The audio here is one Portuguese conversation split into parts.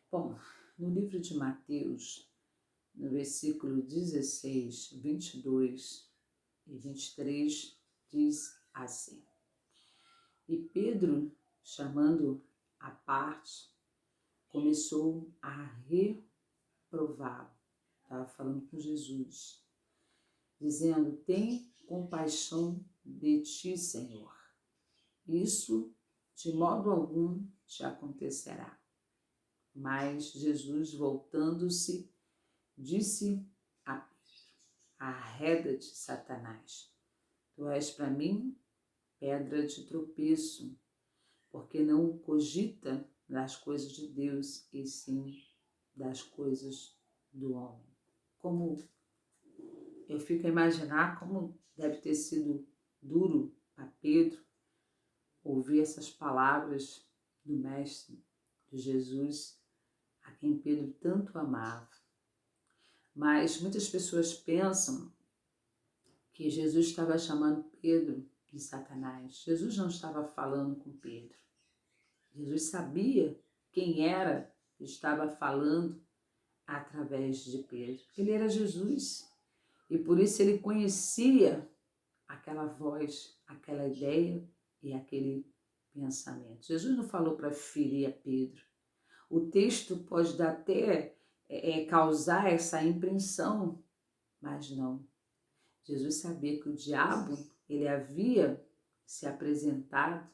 Bom, no livro de Mateus, no versículo 16, 22 e 23, diz assim: E Pedro, chamando à parte, começou a reprová-lo. Estava falando com Jesus, dizendo: Tem compaixão de ti, Senhor. Isso de modo algum te acontecerá. Mas Jesus, voltando-se, disse a Pedro: Arreda-te, Satanás. Tu és para mim pedra de tropeço, porque não cogita das coisas de Deus, e sim das coisas do homem. Como eu fico a imaginar como deve ter sido duro a Pedro ouvir essas palavras do Mestre, de Jesus, a quem Pedro tanto amava. Mas muitas pessoas pensam que Jesus estava chamando Pedro de Satanás. Jesus não estava falando com Pedro. Jesus sabia quem era que estava falando através de Pedro. Ele era Jesus. E por isso ele conhecia aquela voz, aquela ideia e aquele pensamento. Jesus não falou para ferir a Pedro. O texto pode até causar essa impressão, mas não. Jesus sabia que o diabo ele havia se apresentado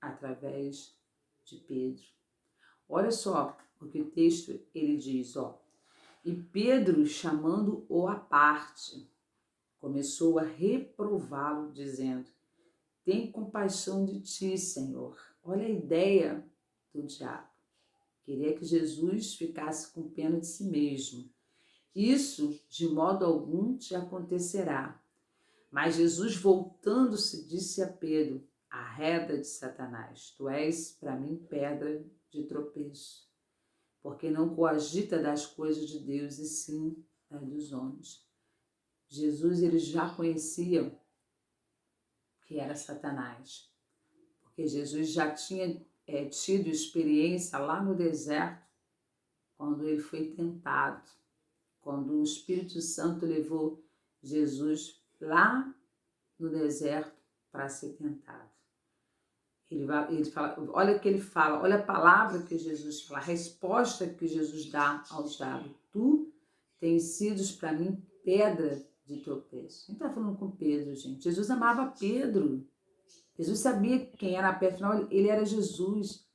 através de Pedro. Olha só o que o texto ele diz, ó. E Pedro, chamando-o à parte, começou a reprová-lo, dizendo: Tem compaixão de ti, Senhor. Olha a ideia do diabo. Queria que Jesus ficasse com pena de si mesmo. Isso de modo algum te acontecerá. Mas Jesus, voltando-se, disse a Pedro: Arreda de Satanás, tu és para mim pedra de tropeço, porque não coagita das coisas de Deus, e sim das dos homens. Jesus ele já conhecia que era Satanás, porque Jesus já tinha tido experiência lá no deserto, quando ele foi tentado, quando o Espírito Santo levou Jesus lá no deserto para ser tentado. Ele fala, olha o que ele fala, olha a palavra que Jesus fala, a resposta que Jesus dá ao diabo. Tu tens sido para mim pedra de tropeço. Quem está falando com Pedro, gente? Jesus amava Pedro. Jesus sabia quem era Pedro, afinal ele era Jesus.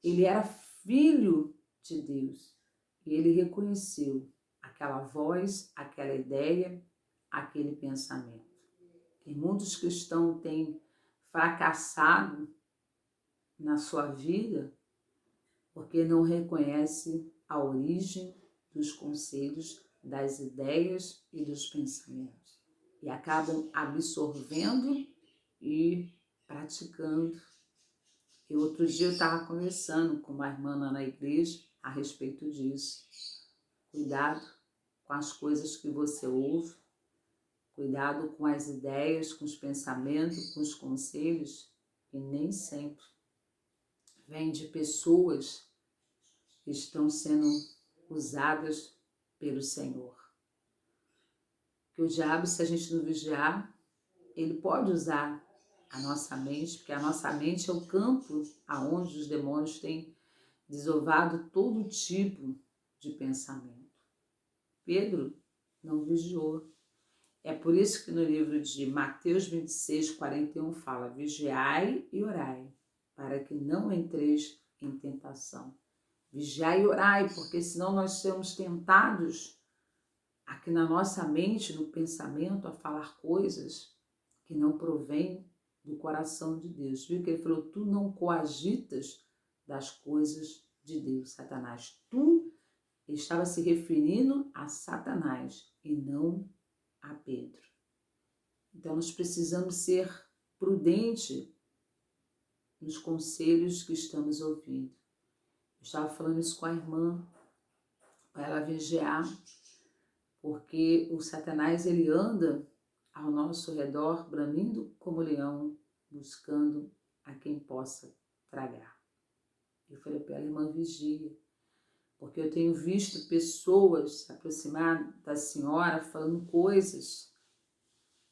Ele era filho de Deus. E ele reconheceu aquela voz, aquela ideia, aquele pensamento. E muitos cristãos têm fracassado na sua vida porque não reconhece a origem dos conselhos, das ideias e dos pensamentos. E acabam absorvendo e praticando. E outro dia eu estava conversando com uma irmã na igreja a respeito disso. Cuidado com as coisas que você ouve, cuidado com as ideias, com os pensamentos, com os conselhos, que nem sempre vêm de pessoas que estão sendo usadas pelo Senhor. Porque o diabo, se a gente não vigiar, ele pode usar a nossa mente, porque a nossa mente é o campo aonde os demônios têm desovado todo tipo de pensamento. Pedro não vigiou. É por isso que no livro de Mateus 26, 41 fala: Vigiai e orai, para que não entreis em tentação. Vigiai e orai, porque senão nós seremos tentados aqui na nossa mente, no pensamento, a falar coisas que não provêm do coração de Deus. Viu que ele falou: tu não coagitas das coisas de Deus, Satanás. Tu estava se referindo a Satanás e não a Pedro. Então nós precisamos ser prudentes nos conselhos que estamos ouvindo. Eu estava falando isso com a irmã, para ela vigiar, porque o Satanás ele anda ao nosso redor, bramindo como leão, buscando a quem possa tragar. Eu falei para ela: irmã, vigia, porque eu tenho visto pessoas se aproximar da senhora falando coisas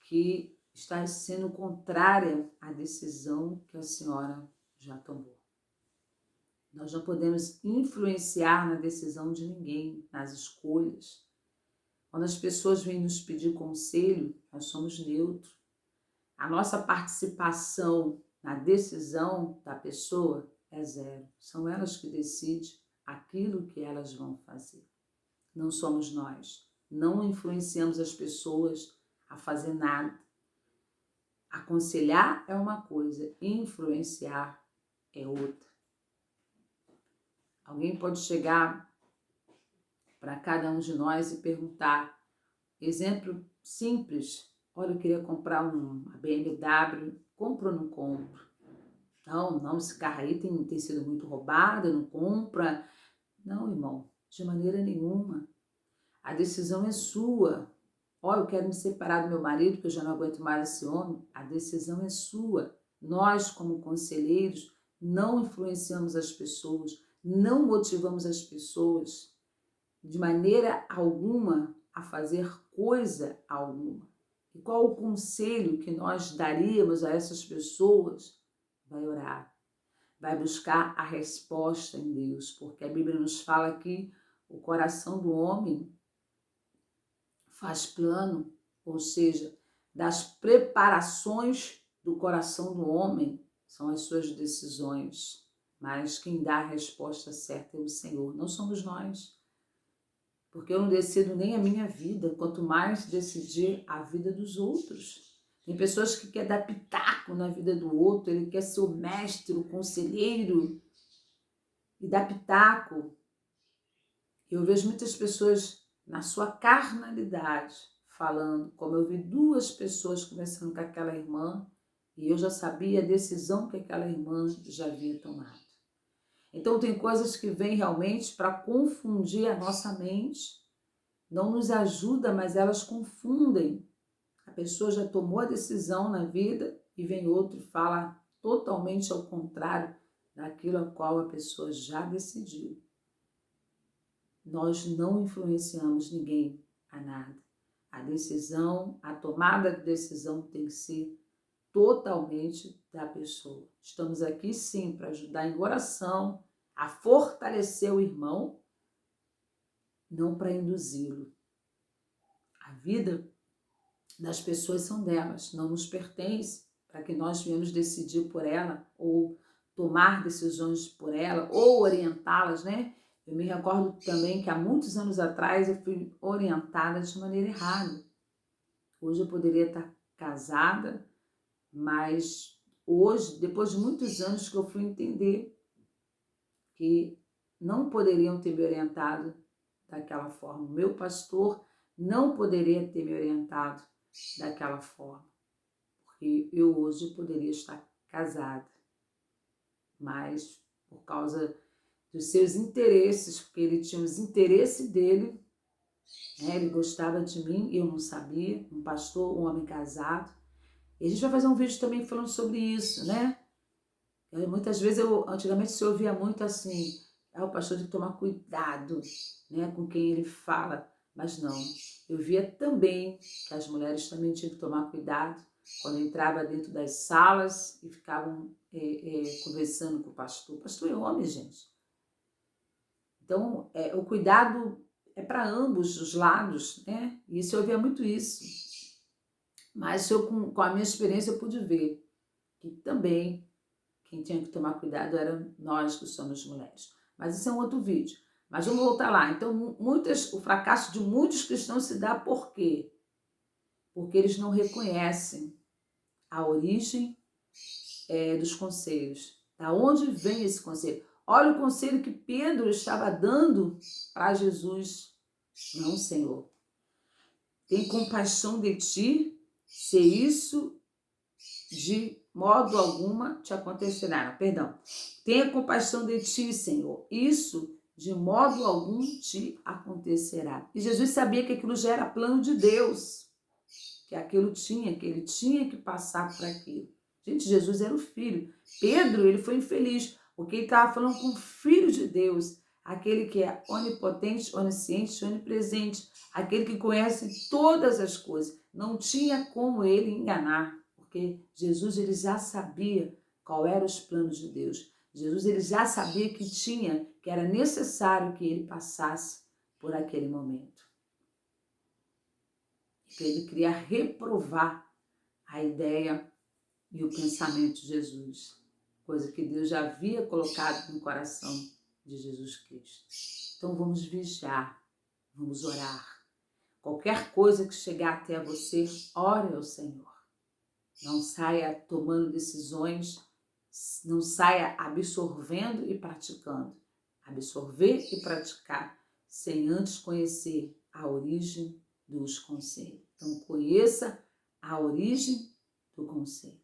que está sendo contrária à decisão que a senhora já tomou. Nós não podemos influenciar na decisão de ninguém, nas escolhas. Quando as pessoas vêm nos pedir conselho, nós somos neutros. A nossa participação na decisão da pessoa é zero. São elas que decidem aquilo que elas vão fazer. Não somos nós. Não influenciamos as pessoas a fazer nada. Aconselhar é uma coisa, influenciar é outra. Alguém pode chegar para cada um de nós e perguntar, exemplo simples, olha, eu queria comprar uma BMW, compro ou não compro? Não, esse carro aí tem sido muito roubado, não compra. Não, irmão, de maneira nenhuma. A decisão é sua. Eu quero me separar do meu marido porque eu já não aguento mais esse homem. A decisão é sua. Nós, como conselheiros, não influenciamos as pessoas, não motivamos as pessoas de maneira alguma a fazer coisa alguma. E qual o conselho que nós daríamos a essas pessoas? Vai orar, vai buscar a resposta em Deus, porque a Bíblia nos fala que o coração do homem faz plano, ou seja, das preparações do coração do homem são as suas decisões, mas quem dá a resposta certa é o Senhor, não somos nós. Porque eu não decido nem a minha vida, quanto mais decidir a vida dos outros. Tem pessoas que querem dar pitaco na vida do outro, ele quer ser o mestre, o conselheiro e dar pitaco. Eu vejo muitas pessoas na sua carnalidade falando, como eu vi duas pessoas conversando com aquela irmã e eu já sabia a decisão que aquela irmã já havia tomado. Então tem coisas que vêm realmente para confundir a nossa mente, não nos ajuda, mas elas confundem. A pessoa já tomou a decisão na vida e vem outro e fala totalmente ao contrário daquilo a qual a pessoa já decidiu. Nós não influenciamos ninguém a nada. A decisão, a tomada de decisão tem que ser totalmente da pessoa. Estamos aqui sim para ajudar em oração, a fortalecer o irmão, não para induzi-lo. A vida das pessoas são delas, não nos pertence para que nós venhamos decidir por ela ou tomar decisões por ela ou orientá-las, né? Eu me recordo também que há muitos anos atrás eu fui orientada de maneira errada. Hoje eu poderia estar casada, mas hoje, depois de muitos anos que eu fui entender que não poderiam ter me orientado daquela forma. O meu pastor não poderia ter me orientado daquela forma, porque eu hoje poderia estar casada, mas por causa dos seus interesses, porque ele tinha os interesses dele, né? Ele gostava de mim e eu não sabia, um pastor, um homem casado. E a gente vai fazer um vídeo também falando sobre isso, né? Muitas vezes, antigamente se ouvia muito assim, o pastor tem que tomar cuidado, né, com quem ele fala, mas não. Eu via também que as mulheres também tinham que tomar cuidado quando entrava dentro das salas e ficavam conversando com o pastor. O pastor é homem, gente. Então, o cuidado é para ambos os lados, né? E eu ouvia muito isso. Mas com a minha experiência eu pude ver que também quem tinha que tomar cuidado eram nós que somos mulheres. Mas isso é um outro vídeo. Mas vamos voltar lá. Então, o fracasso de muitos cristãos se dá por quê? Porque eles não reconhecem a origem dos conselhos. Da onde vem esse conselho? Olha o conselho que Pedro estava dando para Jesus. Não, Senhor. Tem compaixão de ti, se isso de modo alguma te acontecerá. Perdão. Tenha compaixão de ti, Senhor. Isso de modo algum te acontecerá. E Jesus sabia que aquilo já era plano de Deus. Que ele tinha que passar por aquilo. Gente, Jesus era o filho. Pedro, ele foi infeliz, porque ele estava falando com o Filho de Deus. aquele que é onipotente, onisciente, onipresente, aquele que conhece todas as coisas. Não tinha como ele enganar, porque Jesus ele já sabia qual eram os planos de Deus. Jesus ele já sabia que era necessário que ele passasse por aquele momento. Ele queria reprovar a ideia e o pensamento de Jesus, coisa que Deus já havia colocado no coração de Jesus Cristo. Então vamos vigiar, vamos orar. Qualquer coisa que chegar até você, ore ao Senhor. Não saia tomando decisões, não saia absorvendo e praticando. Absorver e praticar, sem antes conhecer a origem dos conselhos. Então conheça a origem do conselho.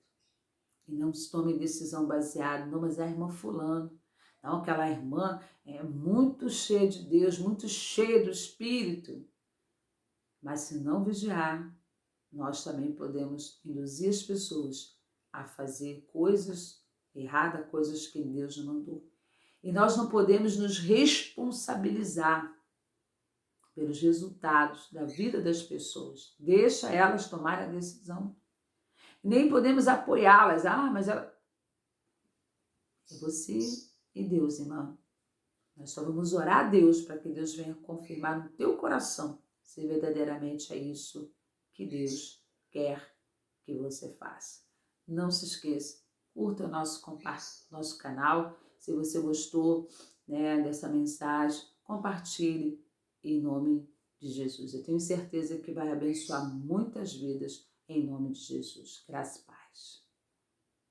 E não se tome decisão baseada, não, mas é a irmã fulano. Não, aquela irmã é muito cheia de Deus, muito cheia do Espírito. Mas se não vigiar, nós também podemos induzir as pessoas a fazer coisas erradas, coisas que Deus não mandou. E nós não podemos nos responsabilizar pelos resultados da vida das pessoas. Deixa elas tomarem a decisão. Nem podemos apoiá-las. Mas ela... É você e Deus, irmã. Nós só vamos orar a Deus para que Deus venha confirmar no teu coração se verdadeiramente é isso que Deus quer que você faça. Não se esqueça, curta o nosso canal. Se você gostou, dessa mensagem, compartilhe em nome de Jesus. Eu tenho certeza que vai abençoar muitas vidas em nome de Jesus. Graça e paz.